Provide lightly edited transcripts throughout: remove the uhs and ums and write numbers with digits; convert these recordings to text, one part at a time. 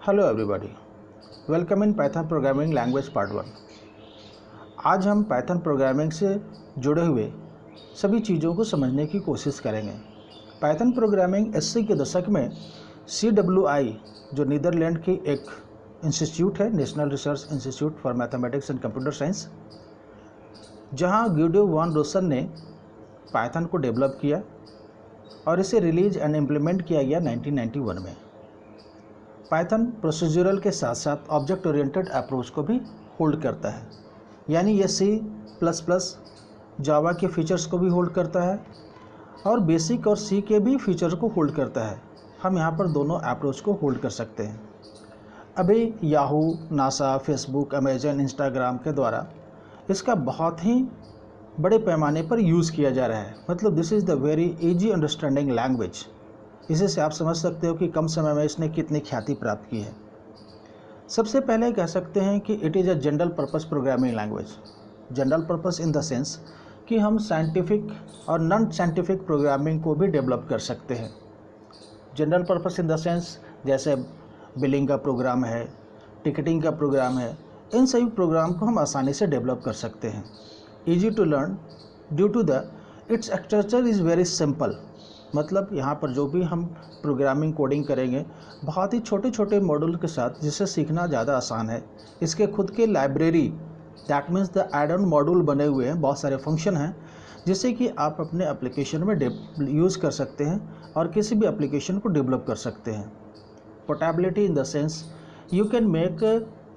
Hello everybody, welcome in Python programming language part 1। आज हम Python programming से जुड़े हुए सभी चीज़ों को समझने की कोशिश करेंगे। पाइथन प्रोग्रामिंग 80 के दशक में CWI जो नीदरलैंड की एक इंस्टीट्यूट है, national research institute for mathematics and computer science, जहां गिडो वान रोसन ने पाइथन को डेवलप किया और इसे रिलीज एंड इम्प्लीमेंट किया गया 1991 में। पाइथन प्रोसीजरल के साथ साथ ऑब्जेक्ट ओरिएंटेड अप्रोच को भी होल्ड करता है, यानी ये C++, जावा के फीचर्स को भी होल्ड करता है और बेसिक और C के भी फीचर को होल्ड करता है। हम यहाँ पर दोनों अप्रोच को होल्ड कर सकते हैं। अभी Yahoo, NASA, Facebook, Amazon, Instagram के द्वारा इसका बहुत ही बड़े पैमाने पर यूज़ किया जा रहा है। मतलब this is the very easy understanding language. इसी से आप समझ सकते हो कि कम समय में इसने कितनी ख्याति प्राप्त की है। सबसे पहले कह सकते हैं कि it is a general purpose programming language. General purpose in the sense कि हम साइंटिफिक और नॉन साइंटिफिक प्रोग्रामिंग को भी डेवलप कर सकते हैं। General purpose in the sense जैसे बिलिंग का प्रोग्राम है, टिकटिंग का प्रोग्राम है, इन सभी प्रोग्राम को हम आसानी से डेवलप कर सकते हैं। Easy to learn due to the its structure is very simple. मतलब यहाँ पर जो भी हम प्रोग्रामिंग कोडिंग करेंगे बहुत ही छोटे छोटे मॉड्यूल के साथ, जिससे सीखना ज़्यादा आसान है। इसके खुद के library, that means the add on module बने हुए हैं, बहुत सारे फंक्शन हैं जिससे कि आप अपने एप्लीकेशन में यूज़ कर सकते हैं और किसी भी एप्लीकेशन को डेवलप कर सकते हैं। Portability in the sense you can make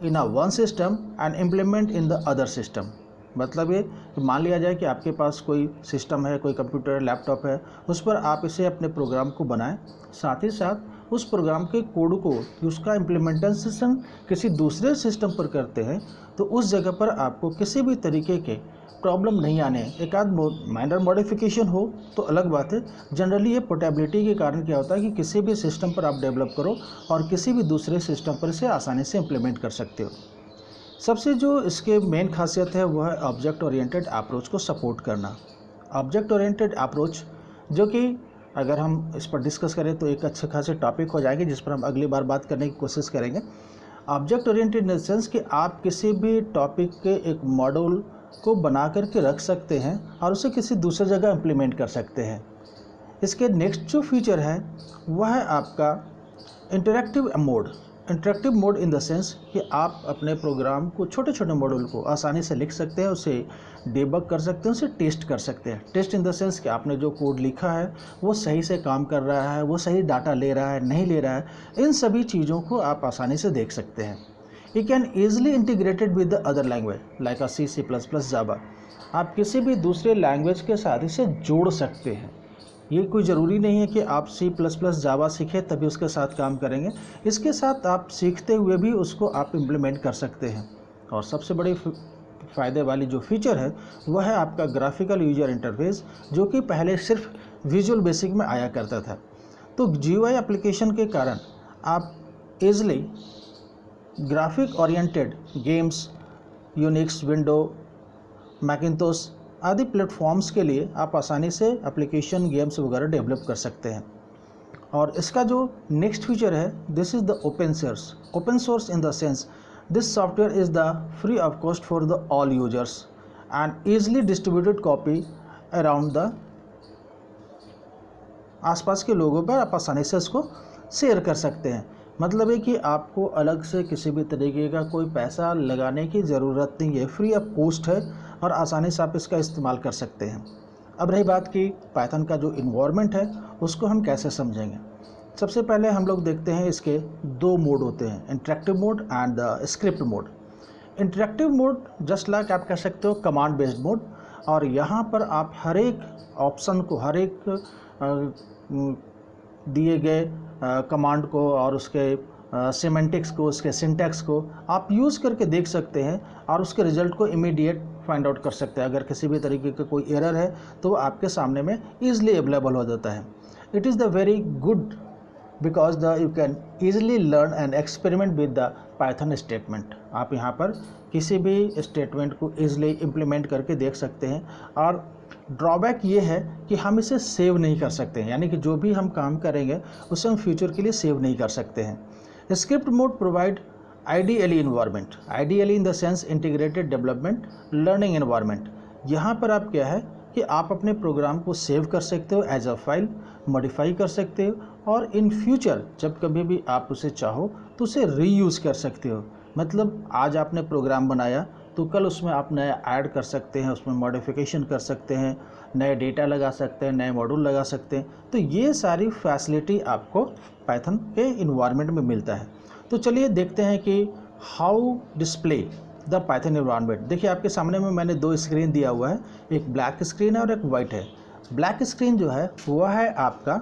in a one system and implement in the other system. मतलब ये मान लिया जाए कि आपके पास कोई सिस्टम है, कोई कंप्यूटर, लैपटॉप है, उस पर आप इसे अपने प्रोग्राम को बनाएं, साथ ही साथ उस प्रोग्राम के कोड को उसका इम्प्लीमेंटेशन किसी दूसरे सिस्टम पर करते हैं तो उस जगह पर आपको किसी भी तरीके के प्रॉब्लम नहीं आने। एक आध माइनर मॉडिफिकेशन हो तो अलग बात है। जनरली ये पोर्टेबिलिटी के कारण क्या होता है कि किसी भी सिस्टम पर आप डेवलप करो और किसी भी दूसरे सिस्टम पर इसे आसानी से इम्प्लीमेंट कर सकते हो। सबसे जो इसके मेन खासियत है वह है ऑब्जेक्ट ओरिएंटेड अप्रोच को सपोर्ट करना। ऑब्जेक्ट ओरिएंटेड अप्रोच जो कि अगर हम इस पर डिस्कस करें तो एक अच्छे खासे टॉपिक हो जाएगी, जिस पर हम अगली बार बात करने की कोशिश करेंगे। Object oriented in the sense कि आप किसी भी टॉपिक के एक मॉड्यूल को बना करके रख सकते हैं और उसे किसी दूसरी जगह इम्प्लीमेंट कर सकते हैं। इसके नेक्स्ट जो फीचर है वह है आपका interactive mode. Interactive mode in the sense कि आप अपने प्रोग्राम को, छोटे छोटे मॉड्यूल को आसानी से लिख सकते हैं, उसे डिबग कर सकते हैं, उसे टेस्ट कर सकते हैं। टेस्ट इन द सेंस कि आपने जो कोड लिखा है वो सही से काम कर रहा है, वो सही डाटा ले रहा है, नहीं ले रहा है, इन सभी चीज़ों को आप आसानी से देख सकते हैं। You can easily integrated with the other language like a C++, जावा। आप किसी भी दूसरे लैंग्वेज के साथ इसे जोड़ सकते हैं। ये कोई ज़रूरी नहीं है कि आप C++, जावा सीखें तभी उसके साथ काम करेंगे। इसके साथ आप सीखते हुए भी उसको आप इम्प्लीमेंट कर सकते हैं। और सबसे बड़ी फ़ायदे वाली जो फीचर है वह है आपका ग्राफिकल यूजर इंटरफेस, जो कि पहले सिर्फ विजुअल बेसिक में आया करता था। तो GUI एप्लीकेशन के कारण आप easily graphic oriented games, Unix, window, Macintosh आदि प्लेटफॉर्म्स के लिए आप आसानी से एप्लीकेशन, गेम्स वगैरह डेवलप कर सकते हैं। और इसका जो नेक्स्ट फीचर है this is the open source. Open source in the sense this software is the free of cost for the all users and easily distributed copy around the आसपास के लोगों पर आप आसानी से इसको शेयर कर सकते हैं। मतलब है कि आपको अलग से किसी भी तरीके का कोई पैसा लगाने की ज़रूरत नहीं है, फ्री ऑफ कॉस्ट है और आसानी से आप इसका इस्तेमाल कर सकते हैं। अब रही बात कि पाइथन का जो इन्वायरमेंट है उसको हम कैसे समझेंगे। सबसे पहले हम लोग देखते हैं इसके दो मोड होते हैं, interactive mode and the script mode. Interactive mode just like आप कह सकते हो कमांड बेस्ड मोड, और यहाँ पर आप हर एक ऑप्शन को, हर एक दिए गए कमांड को और उसके सिमेंटिक्स को, उसके सिंटैक्स को आप यूज़ करके देख सकते हैं और उसके रिज़ल्ट को इमीडिएट फाइंड आउट कर सकते हैं। अगर किसी भी तरीके का कोई एरर है तो वो आपके सामने में ईजिली अवेलेबल हो जाता है। It is the very good because you can easily learn and experiment with the Python statement. आप यहाँ पर किसी भी स्टेटमेंट को ईजिली इम्प्लीमेंट करके देख सकते हैं। और ड्रॉबैक ये है कि हम इसे सेव नहीं कर सकते हैं, यानी कि जो भी हम काम करेंगे उसे हम फ्यूचर के लिए सेव नहीं कर सकते हैं। Script mode provide ideally environment, ideally in the sense integrated development learning environment. यहाँ पर आप क्या है कि आप अपने प्रोग्राम को सेव कर सकते हो एज अ फाइल, मॉडिफाई कर सकते हो और इन फ्यूचर जब कभी भी आप उसे चाहो तो उसे रीयूज़ कर सकते हो। मतलब आज आपने प्रोग्राम बनाया तो कल उसमें आप नया ऐड कर सकते हैं, उसमें मॉडिफिकेशन कर सकते हैं, नए डेटा लगा सकते हैं, नए मॉड्यूल लगा सकते हैं। तो ये सारी फैसिलिटी आपको पाइथन के इन्वायरमेंट में मिलता है। तो चलिए देखते हैं कि how display the Python environment. देखिए आपके सामने में मैंने दो स्क्रीन दिया हुआ है, एक ब्लैक स्क्रीन है और एक वाइट है। ब्लैक स्क्रीन जो है वह है आपका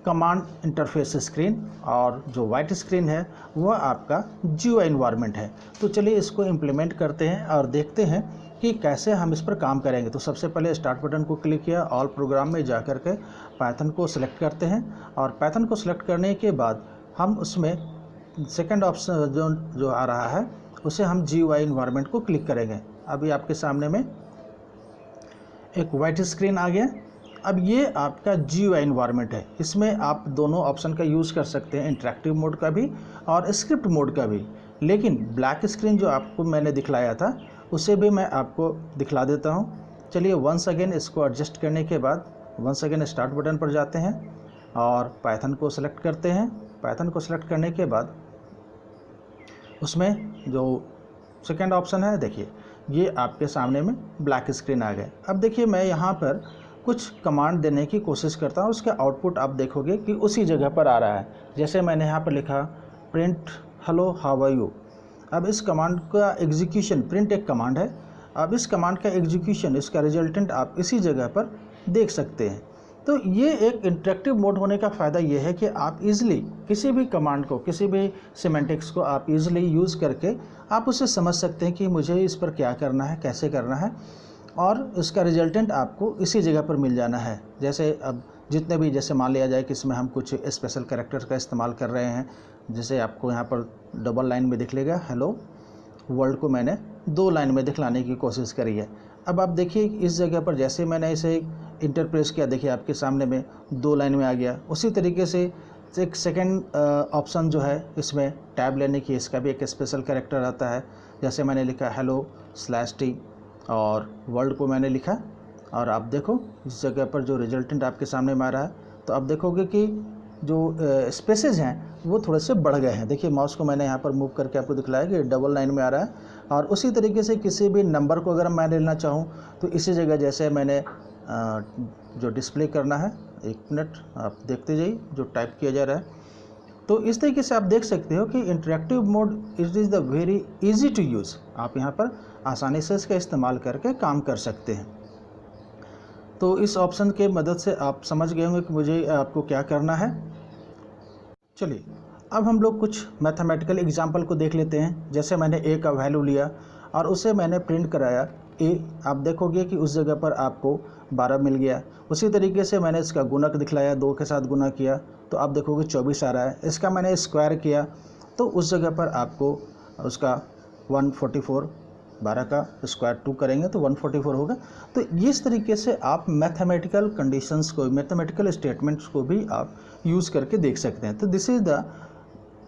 कमांड इंटरफेस स्क्रीन और जो वाइट स्क्रीन है वह आपका GUI इन्वायरमेंट है। तो चलिए इसको इम्प्लीमेंट करते हैं और देखते हैं कि कैसे हम इस पर काम करेंगे। तो सबसे पहले स्टार्ट बटन को क्लिक किया, ऑल प्रोग्राम में जा कर के पाइथन को सिलेक्ट करते हैं और पाइथन को सिलेक्ट करने के बाद हम उसमें सेकेंड ऑप्शन जो आ रहा है उसे हम GUI इन्वायरमेंट को क्लिक करेंगे। अभी आपके सामने में एक वाइट स्क्रीन आ गया। अब ये आपका GUI इन्वायरमेंट है, इसमें आप दोनों ऑप्शन का यूज़ कर सकते हैं, इंटरेक्टिव मोड का भी और स्क्रिप्ट मोड का भी। लेकिन ब्लैक स्क्रीन जो आपको मैंने दिखलाया था उसे भी मैं आपको दिखला देता हूँ। चलिए वंस अगेन इसको एडजस्ट करने के बाद वंस अगेन स्टार्ट बटन पर जाते हैं और पाइथन को सिलेक्ट करते हैं। पाइथन को सिलेक्ट करने के बाद उसमें जो सेकेंड ऑप्शन है, देखिए ये आपके सामने में ब्लैक स्क्रीन आ गए। अब देखिए मैं यहाँ पर कुछ कमांड देने की कोशिश करता हूँ, उसका आउटपुट आप देखोगे कि उसी जगह पर आ रहा है। जैसे मैंने यहाँ पर लिखा print hello how are you. अब इस कमांड का एग्जीक्यूशन, प्रिंट एक कमांड है, अब इस कमांड का एग्जीक्यूशन, इसका रिजल्टेंट आप इसी जगह पर देख सकते हैं। तो ये एक इंटरेक्टिव मोड होने का फ़ायदा ये है कि आप इजीली किसी भी कमांड को, किसी भी सिमेंटिक्स को आप इजीली यूज़ करके आप उसे समझ सकते हैं कि मुझे इस पर क्या करना है, कैसे करना है और उसका रिजल्टेंट आपको इसी जगह पर मिल जाना है। जैसे अब जितने भी, जैसे मान लिया जाए कि इसमें हम कुछ स्पेशल कैरेक्टर्स का इस्तेमाल कर रहे हैं, जैसे आपको यहाँ पर डबल लाइन में दिख लेगा हेलो वर्ल्ड को मैंने 2 लाइन में दिखलाने की कोशिश करी है। अब आप देखिए इस जगह पर जैसे मैंने इसे इंटरप्रेस किया, देखिए आपके सामने में 2 लाइन में आ गया। उसी तरीके से एक सेकंड ऑप्शन जो है इसमें टैब लेने की, इसका भी एक स्पेशल कैरेक्टर आता है। जैसे मैंने लिखा hello/t और वर्ल्ड को मैंने लिखा और आप देखो इस जगह पर जो रिजल्टेंट आपके सामने में आ रहा है, तो आप देखोगे कि जो स्पेसेस हैं वो थोड़े से बढ़ गए हैं। देखिए माउस को मैंने यहाँ पर मूव करके आपको दिखलाया कि डबल लाइन में आ रहा है। और उसी तरीके से किसी भी नंबर को अगर मैं लेना चाहूँ तो इसी जगह जैसे मैंने जो डिस्प्ले करना है, 1 मिनट आप देखते जाइए जो टाइप किया जा रहा है। तो इस तरीके से आप देख सकते हो कि interactive mode it is the very easy to use. आप यहाँ पर आसानी से इसका इस्तेमाल करके काम कर सकते हैं। तो इस ऑप्शन के मदद से आप समझ गए होंगे कि मुझे आपको क्या करना है। चलिए अब हम लोग कुछ मैथमेटिकल एग्जाम्पल को देख लेते हैं। जैसे मैंने a का वैल्यू लिया और उसे मैंने प्रिंट कराया a, आप देखोगे कि उस जगह पर आपको 12 मिल गया। उसी तरीके से मैंने इसका गुणक दिखलाया, 2 के साथ गुना किया तो आप देखोगे 24 आ रहा है। इसका मैंने स्क्वायर किया तो उस जगह पर आपको उसका 144, 12 का स्क्वायर 2 करेंगे तो 144 होगा। तो इस तरीके से आप मैथमेटिकल कंडीशंस को, मैथमेटिकल स्टेटमेंट्स को भी आप यूज़ करके देख सकते हैं। तो दिस इज़ द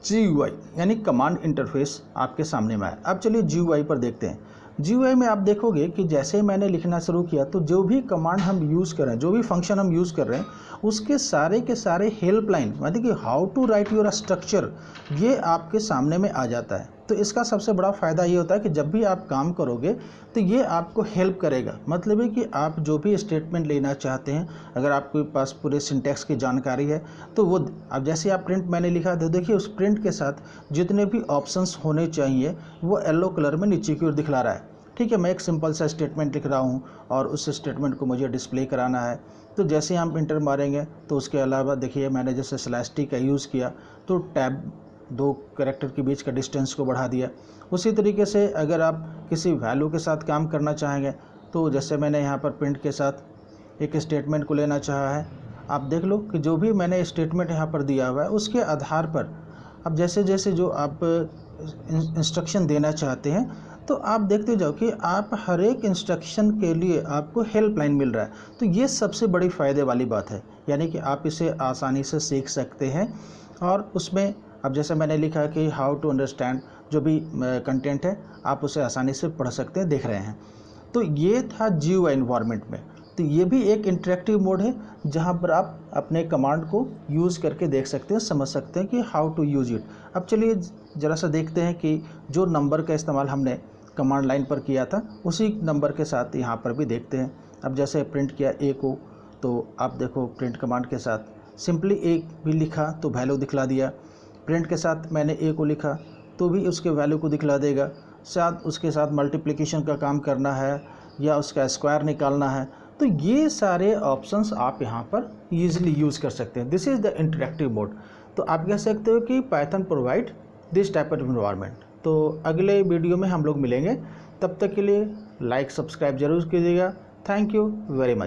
GUI यानी कमांड इंटरफेस आपके सामने में है। अब चलिए GUI पर देखते हैं। GUI में आप देखोगे कि जैसे मैंने लिखना शुरू किया तो जो भी कमांड हम यूज़ कर रहे हैं, जो भी फंक्शन हम यूज़ कर रहे हैं, उसके सारे के सारे हेल्पलाइन मतलब कि how to write your structure, ये आपके सामने में आ जाता है। तो इसका सबसे बड़ा फ़ायदा ये होता है कि जब भी आप काम करोगे तो ये आपको हेल्प करेगा। मतलब है कि आप जो भी स्टेटमेंट लेना चाहते हैं, अगर आपके पास पूरे सिंटैक्स की जानकारी है तो वो, अब जैसे आप प्रिंट मैंने लिखा तो देखिए उस प्रिंट के साथ जितने भी ऑप्शंस होने चाहिए वो येलो कलर में नीचे की ओर दिखला रहा है। ठीक है, मैं एक सिंपल सा स्टेटमेंट लिख रहा हूँ और उस स्टेटमेंट को मुझे डिस्प्ले कराना है। तो जैसे ही हम इंटर मारेंगे तो उसके अलावा देखिए मैंने जैसे /t का यूज़ किया तो टैब 2 कैरेक्टर के बीच का डिस्टेंस को बढ़ा दिया। उसी तरीके से अगर आप किसी वैल्यू के साथ काम करना चाहेंगे तो जैसे मैंने यहाँ पर प्रिंट के साथ एक स्टेटमेंट को लेना चाहा है, आप देख लो कि जो भी मैंने स्टेटमेंट यहाँ पर दिया हुआ है उसके आधार पर अब जैसे जैसे जो आप इंस्ट्रक्शन देना चाहते हैं तो आप देखते जाओ कि आप हर एक इंस्ट्रक्शन के लिए आपको हेल्पलाइन मिल रहा है। तो ये सबसे बड़ी फ़ायदे वाली बात है, यानी कि आप इसे आसानी से सीख सकते हैं और उसमें अब जैसे मैंने लिखा कि हाउ टू अंडरस्टैंड, जो भी कंटेंट है आप उसे आसानी से पढ़ सकते हैं, देख रहे हैं। तो ये था GUI एनवायरनमेंट में। तो ये भी एक इंटरेक्टिव मोड है जहाँ पर आप अपने कमांड को यूज़ करके देख सकते हैं, समझ सकते हैं कि हाउ टू यूज़ इट। अब चलिए ज़रा सा देखते हैं कि जो नंबर का इस्तेमाल हमने कमांड लाइन पर किया था उसी नंबर के साथ यहाँ पर भी देखते हैं। अब जैसे प्रिंट किया ए को, तो आप देखो प्रिंट कमांड के साथ सिंपली ए भी लिखा तो वैल्यू दिखला दिया। प्रिंट के साथ मैंने ए को लिखा तो भी उसके वैल्यू को दिखला देगा। साथ उसके साथ मल्टीप्लिकेशन का काम करना है या उसका स्क्वायर निकालना है, तो ये सारे ऑप्शंस आप यहाँ पर ईजिली यूज़ कर सकते हैं। This is the interactive mode. तो आप कह सकते हो कि Python provide this type of environment. तो अगले वीडियो में हम लोग मिलेंगे, तब तक के लिए लाइक सब्सक्राइब जरूर कीजिएगा। Thank you very much.